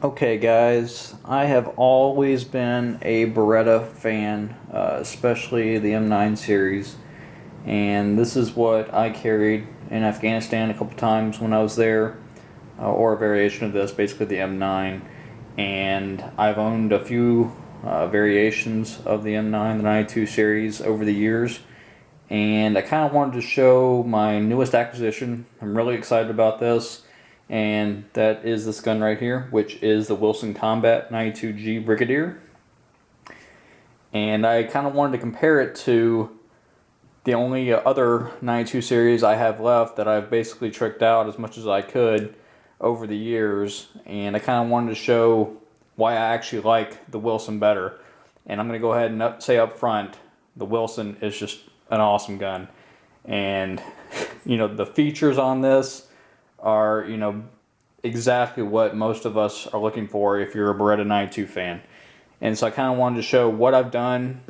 Okay guys, I have always been a Beretta fan, especially the M9 series, and this is what I carried in Afghanistan a couple times when I was there, or a variation of this, basically the M9, and I've owned a few variations of the M9, the 92 series over the years, and I kind of wanted to show my newest acquisition. I'm really excited about this, and that is this gun right here, which is the Wilson Combat 92G Brigadier. And I kind of wanted to compare it to the only other 92 series I have left that I've basically tricked out as much as I could over the years, and I kind of wanted to show why I actually like the Wilson better. And I'm going to go ahead and say up front, the Wilson is just an awesome gun. And the features on this are exactly what most of us are looking for if you're a Beretta 92 fan. And so I kind of wanted to show what I've done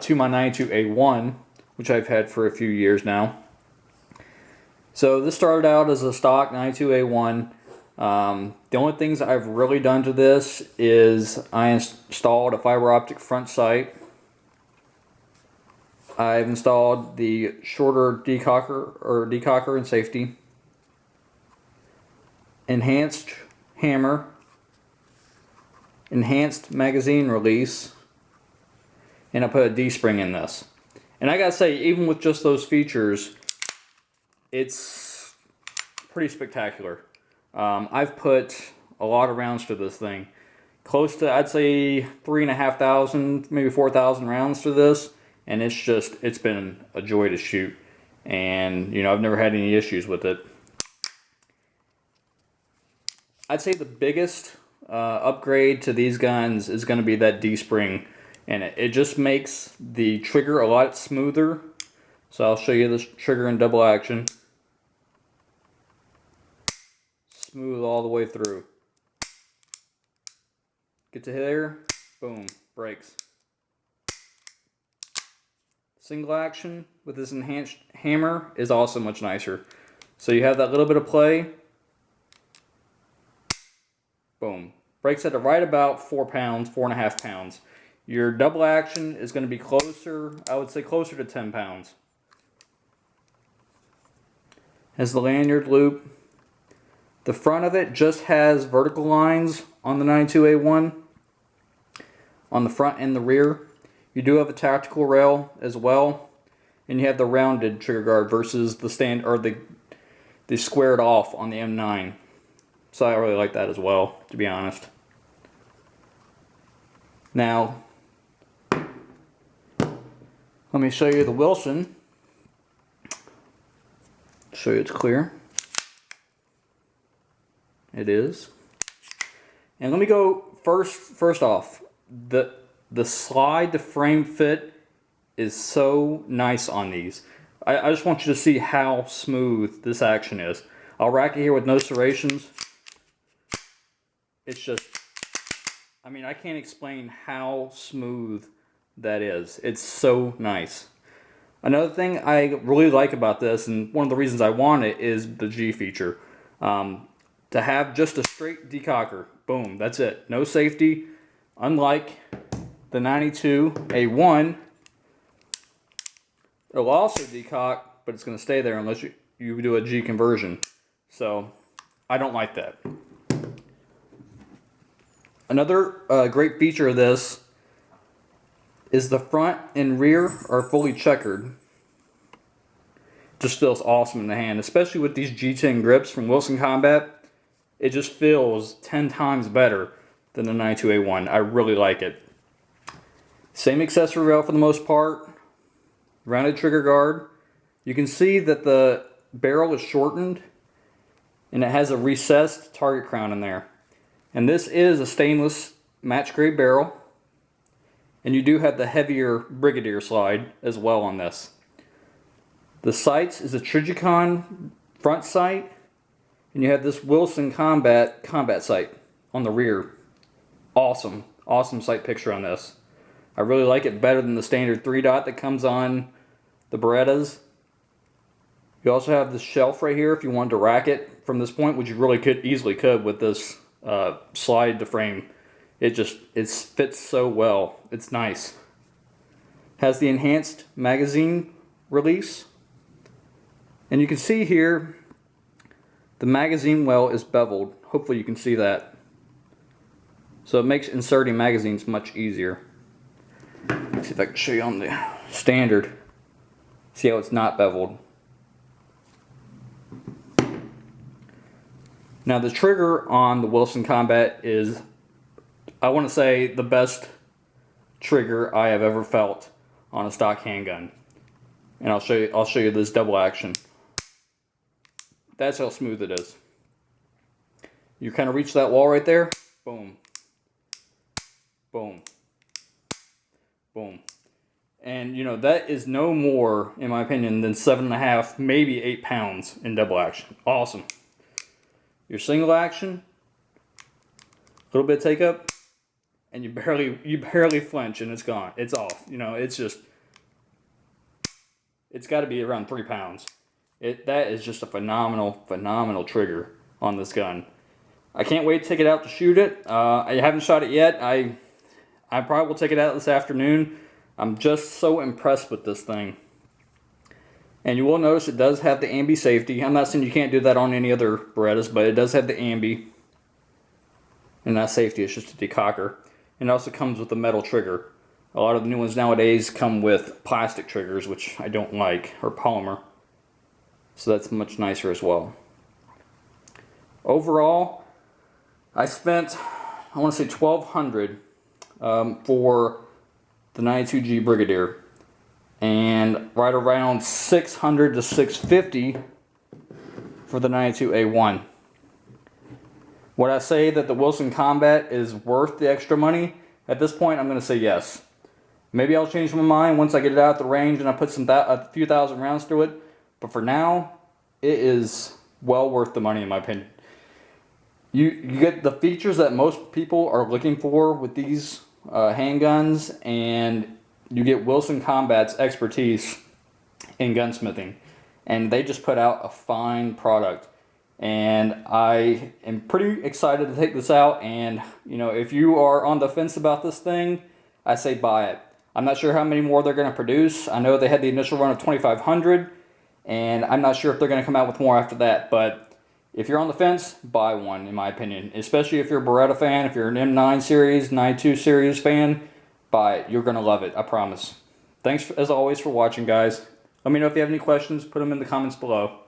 to my 92A1, which I've had for a few years now. So this started out as a stock 92A1. The only things I've really done to this is I installed a fiber optic front sight. I've installed the shorter decocker and safety, enhanced hammer, enhanced magazine release, and I put a D-spring in this. And I gotta say, even with just those features, it's pretty spectacular. I've put a lot of rounds to this thing. Close to, I'd say, 3,500, maybe 4,000 rounds to this. And it's been a joy to shoot. And, I've never had any issues with it. I'd say the biggest upgrade to these guns is going to be that D-spring. And it just makes the trigger a lot smoother. So I'll show you this trigger in double action. Smooth all the way through. Get to there, boom, breaks. Single action with this enhanced hammer is also much nicer. So you have that little bit of play. Boom. Breaks at right about 4 pounds, 4.5 pounds. Your double action is going to be closer, I would say closer to 10 pounds. Has the lanyard loop. The front of it just has vertical lines on the 92A1 on the front and the rear. You do have a tactical rail as well, and you have the rounded trigger guard versus the the squared off on the M9. So I really like that as well, to be honest. Now, let me show you the Wilson. Show you it's clear. It is. And let me go first off. The slide to frame fit is so nice on these. I just want you to see how smooth this action is. I'll rack it here with no serrations. It's just, I mean, I can't explain how smooth that is. It's so nice. Another thing I really like about this, and one of the reasons I want it, is the G feature. To have just a straight decocker. Boom, that's it. No safety. Unlike the 92A1, it'll also decock, but it's going to stay there unless you do a G conversion. So, I don't like that. Another great feature of this is the front and rear are fully checkered. Just feels awesome in the hand, especially with these G10 grips from Wilson Combat. It just feels 10 times better than the 92A1. I really like it. Same accessory rail for the most part. Rounded trigger guard. You can see that the barrel is shortened and it has a recessed target crown in there. And this is a stainless match grade barrel. And you do have the heavier Brigadier slide as well on this. The sights is a Trigicon front sight. And you have this Wilson combat sight on the rear. Awesome sight picture on this. I really like it better than the standard 3-dot that comes on the Berettas. You also have this shelf right here if you wanted to rack it from this point, which you really easily could with this slide the frame. It fits so well. It's nice. Has the enhanced magazine release. And you can see here, the magazine well is beveled. Hopefully you can see that. So it makes inserting magazines much easier. Let's see if I can show you on the standard. See how it's not beveled. Now the trigger on the Wilson Combat is, I want to say, the best trigger I have ever felt on a stock handgun. And I'll show you this double action. That's how smooth it is. You kind of reach that wall right there, boom, boom, boom. And you know, that is no more, in my opinion, than 7.5, maybe 8 pounds in double action. Awesome. Your single action, a little bit of take up, and you barely flinch and it's gone. It's off. You know, it's got to be around 3 pounds. That is just a phenomenal trigger on this gun. I can't wait to take it out to shoot it. I haven't shot it yet. I probably will take it out this afternoon. I'm just so impressed with this thing. And you will notice it does have the ambi safety. I'm not saying you can't do that on any other Berettas, but it does have the ambi. And that safety is just a decocker. And it also comes with a metal trigger. A lot of the new ones nowadays come with plastic triggers, which I don't like, or polymer. So that's much nicer as well. Overall, I spent, I want to say $1,200 for the 92G Brigadier, and right around $600 to $650 for the 92A1. Would I say that the Wilson Combat is worth the extra money? At this point, I'm going to say yes. Maybe I'll change my mind once I get it out the range and I put a few thousand rounds through it. But for now, it is well worth the money in my opinion. You get the features that most people are looking for with these handguns, and you get Wilson Combat's expertise in gunsmithing. And they just put out a fine product. And I am pretty excited to take this out. And you know, if you are on the fence about this thing, I say buy it. I'm not sure how many more they're going to produce. I know they had the initial run of 2,500, and I'm not sure if they're going to come out with more after that. But if you're on the fence, buy one, in my opinion. Especially if you're a Beretta fan, if you're an M9 series, 92 series fan, buy it. You're going to love it, I promise. Thanks, as always, for watching, guys. Let me know if you have any questions. Put them in the comments below.